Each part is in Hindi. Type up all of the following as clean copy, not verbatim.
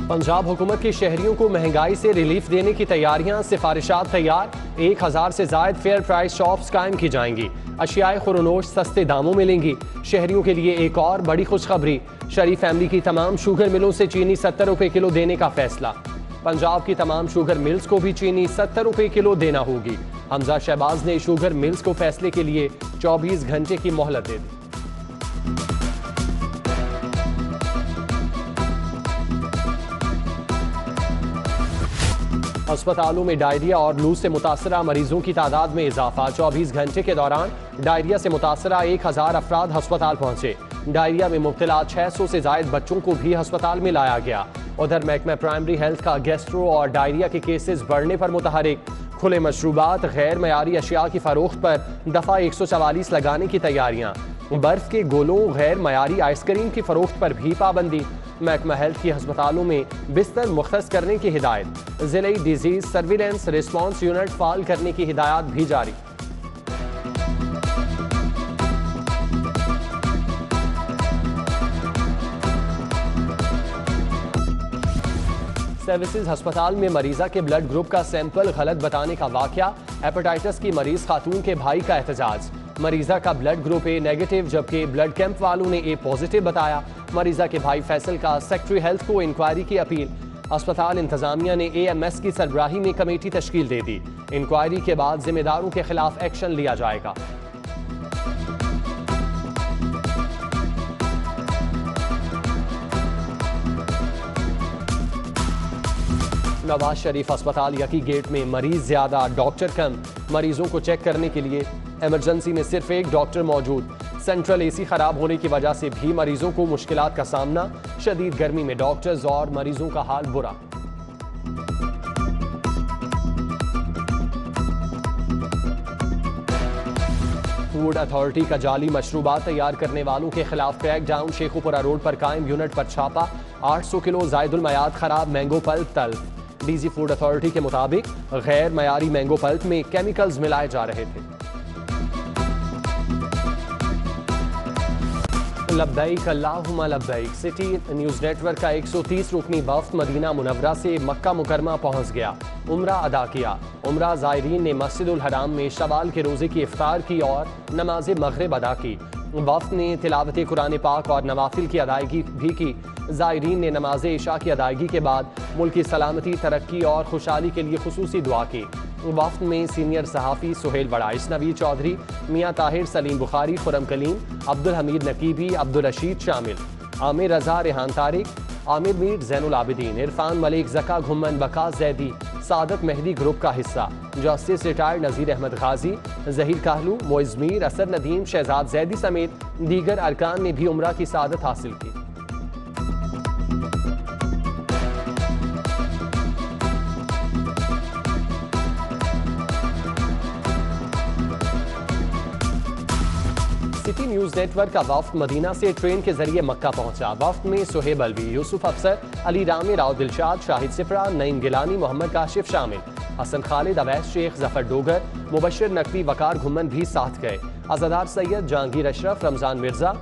पंजाब हुकूमत की शहरियों को महंगाई से रिलीफ देने की तैयारियां, सिफारिशात तैयार। 1000 से जायद फेयर प्राइस शॉप्स कायम की जाएंगी। अशियाए खुरनोश सस्ते दामों मिलेंगी। शहरियों के लिए एक और बड़ी खुशखबरी, शरीफ फैमिली की तमाम शुगर मिलों से चीनी 70 रुपए किलो देने का फैसला। पंजाब की तमाम शुगर मिल्स को भी चीनी 70 रुपए किलो देना होगी। हमजा शहबाज ने शुगर मिल्स को फैसले के लिए 24 घंटे की मोहलत दे दी। अस्पतालों में डायरिया और लू से मुतासरा मरीजों की तादाद में इजाफा। 24 घंटे के दौरान डायरिया से मुतासरा 1000 अफराद अस्पताल पहुंचे। डायरिया में मुब्तला 600 से जायद बच्चों को भी अस्पताल में लाया गया। उधर महकमा प्राइमरी हेल्थ का गैस्ट्रो और डायरिया के केसेस बढ़ने पर मुतहरिक। खुले मशरूबात, गैर मयारी अशिया की फरोख्त पर दफा 144 लगाने की तैयारियां। बर्फ के गोलों, गैर मयारी आइसक्रीम की फरोख्त पर भी पाबंदी। महकमा हेल्थ की अस्पतालों में बिस्तर मुख्तस करने की हिदायत। जिले डिजीज सर्विलेंस रिस्पॉन्स यूनिट फाल करने की हिदायत भी जारी। सर्विसेज अस्पताल में मरीजा के ब्लड ग्रुप का सैंपल गलत बताने का वाकया। हेपेटाइटिस की मरीज खातून के भाई का एहतजाज। मरीजा का ब्लड ग्रुप ए नेगेटिव जबकि ब्लड कैंप वालों ने ए पॉजिटिव बताया। मरीजा के भाई फैसल का सेक्रेटरी हेल्थ को इंक्वायरी की अपील। अस्पताल इंतजामिया ने AMS की सरबराही में कमेटी तश्कील दे दी। इंक्वायरी के बाद जिम्मेदारों के खिलाफ एक्शन लिया जाएगा। नवाज शरीफ अस्पताल यकी गेट में मरीज ज्यादा, डॉक्टर कम। मरीजों को चेक करने के लिए इमरजेंसी में सिर्फ एक डॉक्टर मौजूद। सेंट्रल AC खराब होने की वजह से भी मरीजों को मुश्किलात का सामना। शदीद गर्मी में डॉक्टर्स और मरीजों का हाल बुरा। फूड अथॉरिटी का जाली मशरूबात तैयार करने वालों के खिलाफ क्रैकडाउन। शेखुपुरा रोड पर कायम यूनिट पर छापा। 800 किलो जायदुल मयाद खराब मैंगो पल्प तल्फ। डीजी फूड अथॉरिटी के मुताबिक गैर मयारी मैंगो पल्प में केमिकल्स मिलाए जा रहे थे। लब्बैक अल्लाहुम्मा लब्बैक। सिटी न्यूज़ नेटवर्क का 130 रुकनी वफ्द मदीना मुनव्वरा से मक्का मुकरमा पहुंच गया। उम्रा अदा किया। उम्रा ज़ायरीन ने मस्जिदुल हराम में शवाल के रोज़े की इफ्तार की और नमाज मगरिब अदा की। वफ्द ने तिलावत कुरान पाक और नवाफिल की अदायगी भी की। ज़ायरीन ने नमाज इशा की अदायगी के बाद मुल्क की सलामती, तरक्की और खुशहाली के लिए खुसूसी दुआ की। वफ्द में सीनियर सहाफ़ी सुहेल वड़ाइश, नवीद चौधरी, मियाँ ताहिर, सलीम बुखारी, खुरम कलीम, अब्दुल हमीद नकीबी, अब्दुल रशीद शामिल। आमिर रजा, रेहान तारिक, आमिर मीर, जैनुल आबिदीन, इरफान मलिक, जका घुम्मन, बका जैदी, सादत मेहदी ग्रुप का हिस्सा। जस्टिस रिटायर्ड नज़ीर अहमद गाजी, जहीर काहलू, मोइज़ मीर, असर नदीम, शहजाद जैदी समेत दीगर अरकान ने भी उम्रा की सादत हासिल की। सिटी न्यूज़ नेटवर्क का वफ्द मदीना से ट्रेन के जरिए मक्का पहुंचा। वफ्द में सुहेब अलवी, यूसुफ अफसर, अली रामी, राव दिलशाद, शाहिद सिफरा, नईम गिलानी, मोहम्मद काशिफ शामिल। हसन खालिद, अवैस शेख, जफर डोगर, मुबशिर नकवी, वकार घुम्मन भी साथ गए। अज़ादार सैयद, जहांगीर अशरफ, रमजान मिर्जा,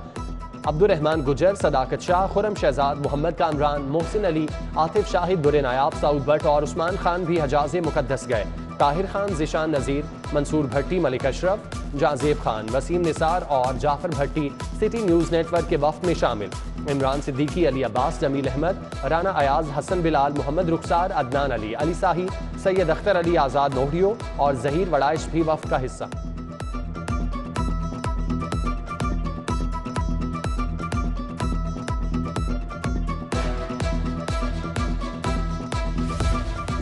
अब्दुल रहमान गुजर, सदाकत शाह, खुरम शहजाद, मोहम्मद कामरान, मोहसिन अली, आतिफ शाहिद, बुरे नायाब, सऊद भट्ट और उस्मान खान भी हजाज़े मुकद्दस गए। ताहिर खान, जिशान नज़ीर, मंसूर भट्टी, मलिक अशरफ, जाजेब खान, वसीम निसार और जाफर भट्टी सिटी न्यूज़ नेटवर्क के वफ्द में शामिल। इमरान सिद्दीकी, अली अब्बास, जमील अहमद, राना अयाज, हसन बिलाल, मोहम्मद रुखसार, अदनान अली, अली साही, सैयद अख्तर अली, आज़ाद नोहरियो और जहीर वड़ाइश भी वफ्द का हिस्सा।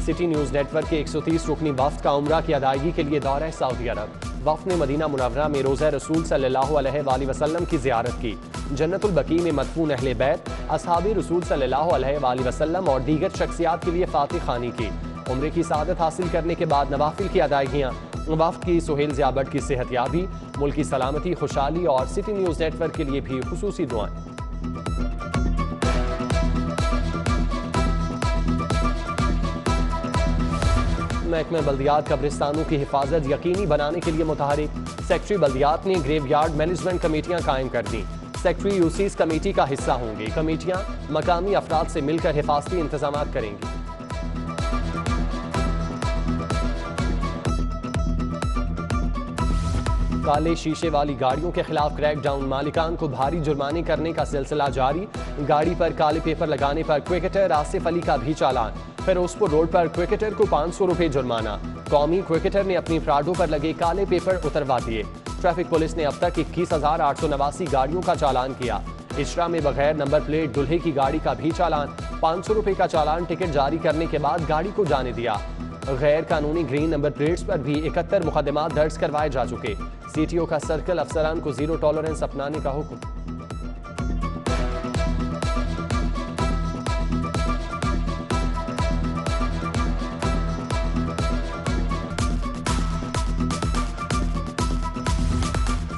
सिटी न्यूज़ नेटवर्क के 130 रुकनी वफ्द का उम्रा की अदायगी के लिए दौरा सऊदी अरब। वफ्द ने मदीना मुनव्वरा में रोज़ा रसूल सल्लल्लाहु अलैहि वसल्लम की ज़ियारत की। जन्नतुल बकी में मदफून अहले बैत, असहाबी रसूल सल्लल्लाहु अलैहि वसल्लम और दीगर शख्सियात के लिए फातिह खानी की। उम्रे की सादत हासिल करने के बाद नवाफिल की अदायगियाँ। वफ्द की सुहेल ज़ियाबट की सेहतयाबी, मुल्क की सलामती, खुशहाली और सिटी न्यूज़ नेटवर्क के लिए भी खुसूसी दुआएं। महकमा बल्दियात कब्रिस्तानों की हिफाजत यकीनी बनाने के लिए मुतहरिक। सेक्रेटरी बल्दियात ने ग्रेव यार्ड मैनेजमेंट कमेटियां कायम कर दी। सेक्रेटरी यूसीस कमेटी का हिस्सा होंगे। कमेटियां मकामी अफराद से मिलकर हिफाजती इंतजाम करेंगी। काले शीशे वाली गाड़ियों के खिलाफ क्रैकडाउन, मालिकान को भारी जुर्माने करने का सिलसिला जारी। गाड़ी पर काले पेपर लगाने पर क्रिकेटर आसिफ अली का भी चालान। फिरोजपुर रोड पर क्रिकेटर को 500 रुपए जुर्माना। कौमी क्रिकेटर ने अपनी फ्राडों पर लगे काले पेपर उतरवा दिए। ट्रैफिक पुलिस ने अब तक 21,889 गाड़ियों का चालान किया। इशरा में बगैर नंबर प्लेट दुल्हे की गाड़ी का भी चालान। 500 रुपए का चालान टिकट जारी करने के बाद गाड़ी को जाने दिया। गैर कानूनी ग्रीन नंबर प्लेट्स पर भी 71 मुकदमात दर्ज करवाए जा चुके। सीटीओ का सर्कल अफसरान को जीरो टॉलरेंस अपनाने का हुक्म।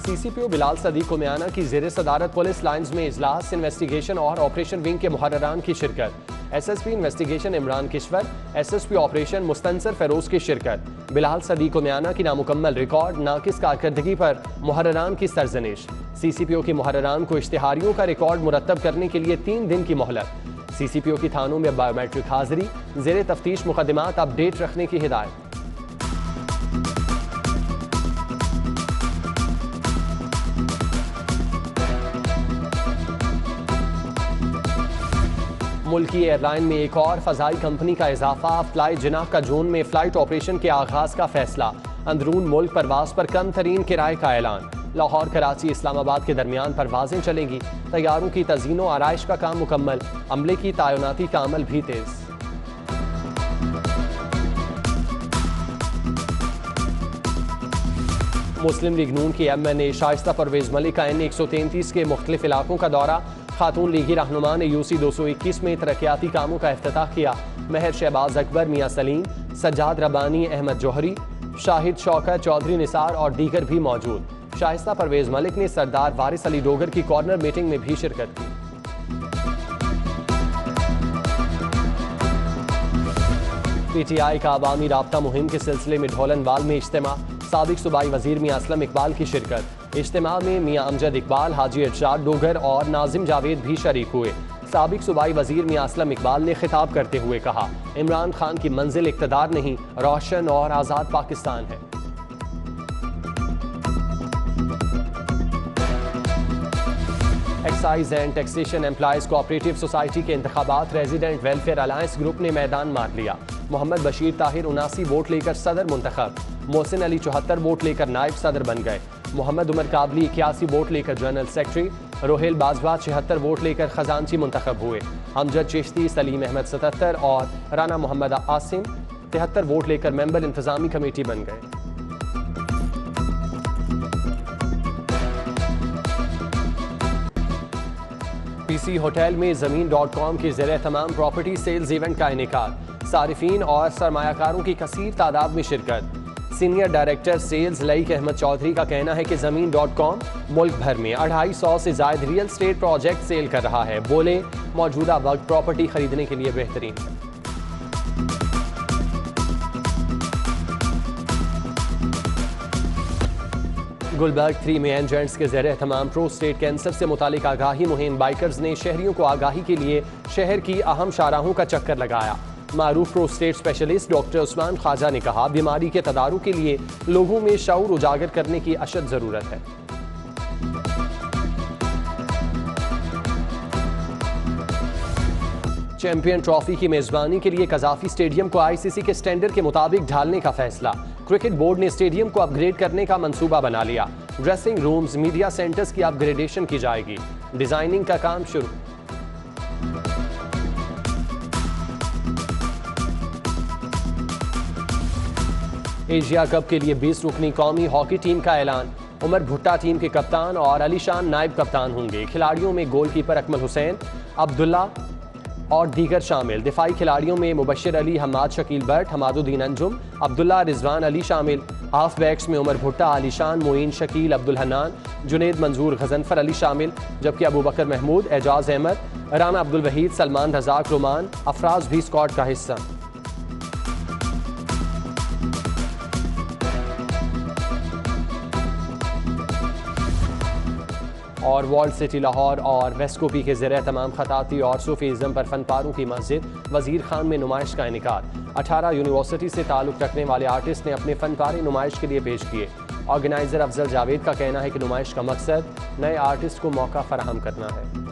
सीसीपीओ बिलाल सदीक को म्याना की ज़ेर सदारत पुलिस लाइन्स में इजलास, इन्वेस्टिगेशन और ऑपरेशन विंग के मुहर्ररान की शिरकत। SSP investigation Imran Kishwar, SSP operation Mustansar Feroz की शिरकत। बिलाल सदीक को म्याना की नामुकम्मल रिकॉर्ड, नाकिस कारकर्दगी पर मुहर्ररान की सरजनिश। सीसीपीओ की मुहर्ररान को इश्तिहारियों का रिकॉर्ड मुरतब करने के लिए 3 दिन की मोहलत। सीसीपीओ की थानों में बायोमेट्रिक हाजिरी, ज़ेर तफ्तीश मुकदमात अपडेट रखने की हिदायत। मुल्की एयरलाइन में एक और फजाई कंपनी का इजाफा। फ्लाई जिनाह का जोन में फ्लाइट ऑपरेशन के आगाज का फैसला। अंदरून मुल्क परवास पर कम तरीन किराए का ऐलान। लाहौर, कराची, इस्लामाबाद के दरमियान परवाजें चलेंगी। तैयारों की तज़ीनो आराइश का काम मुकम्मल। अमले की तायनाती का अमल भी तेज। मुस्लिम लीग नून की MNA शाइस्ता परवेज मलिक का N133 के मुख्तलिफ इलाकों का दौरा। खातून लीगी रहनुमा ने UC 221 में तरक्याती कामों का इफ्तिताह किया। महर शहबाज अकबर, मियाँ सलीम, सज्जाद रबानी, अहमद जौहरी, शाहिद शौकत, चौधरी निसार और दीगर भी मौजूद। शाइस्ता परवेज मलिक ने सरदार वारिस अली डोगर की कॉर्नर मीटिंग में भी शिरकत की। PTI का अवामी राब्ता मुहिम के सिलसिले में ढोलनवाल में इज्तिमा। साबिक सूबाई वजीर मियाँ असलम इकबाल की शिरकत। इज्तिमा में मियाँ अमजद इकबाल, हाजी इरशाद डोगर और नाजिम जावेद भी शरीक हुए। साबिक सूबाई वजीर मियाँ असलम इकबाल ने खिताब करते हुए कहा, इमरान खान की मंजिल इक़्तिदार नहीं, रोशन और आज़ाद पाकिस्तान है। Excise and taxation employees cooperative society के इंतखाबात रेजिडेंट वेलफेयर अलायंस ग्रुप ने मैदान मार लिया। मोहम्मद बशीर ताहिर 79 वोट लेकर सदर मुंतखब। मोहसिन अली 74 वोट लेकर नायब सदर बन गए। मोहम्मद उमर काबली 81 वोट लेकर general secretary. Rohel Bajwa 76 vote लेकर खजानची मुंतखब हुए। अमजद चिश्ती, सलीम अहमद 77 और राना मोहम्मद आसिम 73 वोट लेकर मेंबर इंतजामी कमेटी बन गए। PC होटल में ज़मीन.com के ज़रिए तमाम प्रॉपर्टी सेल्स इवेंट का इनेकाद। सारिफीन और सरमायाकारों की कसीर तादाद में शिरकत। Senior director sales Laeeq Ahmed Chaudhry का कहना है कि ज़मीन.com मुल्क भर में 250 से ज़ायद रियल स्टेट प्रोजेक्ट सेल कर रहा है। बोले, मौजूदा वक्त प्रॉपर्टी खरीदने के लिए बेहतरीन है। गुलबर्ग 3 में एजेंट्स के ज़रिए तमाम प्रोस्टेट कैंसर से मुतालिक आगाही मुहिम। बाइकर्स ने शहरियों को आगाही के लिए शहर की अहम शाहराहों का चक्कर लगाया। मारूफ prostate specialist doctor Usman Khawaja ने कहा, बीमारी के तदारुक के लिए लोगों में शऊर उजागर करने की अशद ज़रूरत है। चैंपियन ट्रॉफी की मेजबानी के लिए कजाफी स्टेडियम को ICC के स्टैंडर्ड के मुताबिक ढालने का फैसला। क्रिकेट बोर्ड ने स्टेडियम को अपग्रेड करने का मंसूबा बना लिया। ड्रेसिंग रूम्स, मीडिया सेंटर्स की अपग्रेडेशन की जाएगी। डिजाइनिंग का काम शुरू। एशिया कप के लिए 20 रुकनी कौमी हॉकी टीम का ऐलान। उमर भुट्टा टीम के कप्तान और अली शान नायब कप्तान होंगे। खिलाड़ियों में गोलकीपर अकमल हुसैन, अब्दुल्ला और दीगर शामिल। दिफाई खिलाड़ियों में मुबशिर अली, हमाद शकील बट, हमादुद्दीन अंजुम, अब्दुल्ला, रिजवान अली शामिल। हाफ बैक्स में उमर भुट्टा, अली शान, मोइन शकील, अब्दुल हन्नान, जुनेद मंजूर, गजनफर अली शामिल। जबकि अबू बकर महमूद, एजाज अहमद, राना अब्दुल वहीद, सलमान रजाक, रोमान अफराज भी स्क्वाड का हिस्सा। और वॉल्ड सिटी लाहौर और वेस्कोपी के ज़रिए तमाम खताती और सूफीज़म पर फनपारों की मस्जिद वज़ीर खान में नुमाइश का इनेकाद। 18 यूनिवर्सिटी से ताल्लुक़ रखने वाले आर्टिस्ट ने अपने फनपारे नुमाइश के लिए पेश किए। ऑर्गेनाइज़र अफजल जावेद का कहना है कि नुमाइश का मकसद नए आर्टिस्ट को मौका फराहम करना है।